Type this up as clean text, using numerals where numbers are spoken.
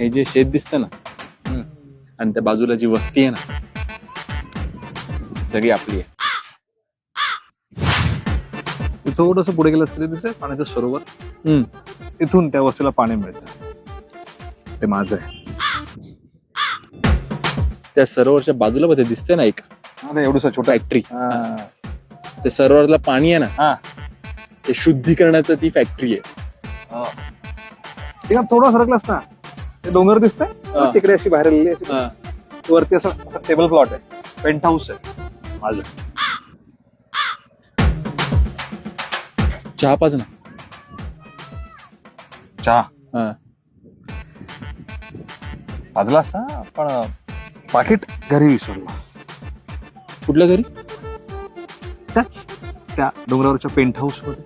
हे जे शेत दिसतं ना आणि त्या बाजूला जी वस्ती आहे ना सगळी आपली आहे. थोडस पुढे गेलं तरी दिसतंय पाण्याचं सरोवर. तिथून त्या वस्तीला पाणी मिळतं. ते माझं आहे. त्या सरोवरच्या बाजूला मध्ये दिसते ना एक एवढंसं छोटा फॅक्टरी. ते सरोवरला पाणी आहे ना ते शुद्धीकरणाचं ती फॅक्टरी आहे. थोडं सरकलास ना ते डोंगर दिसतंय तिकडे अशी बाहेर आलेली अशी वरती असं टेबल प्लॉट आहे. पेंट हाऊस आहे माझं. चहा पाच ना. चहा वाजला असता पण पाकिट घरी विसरलो. कुठल्या घरी? त्या डोंगरावरच्या पेंट हाऊस मध्ये.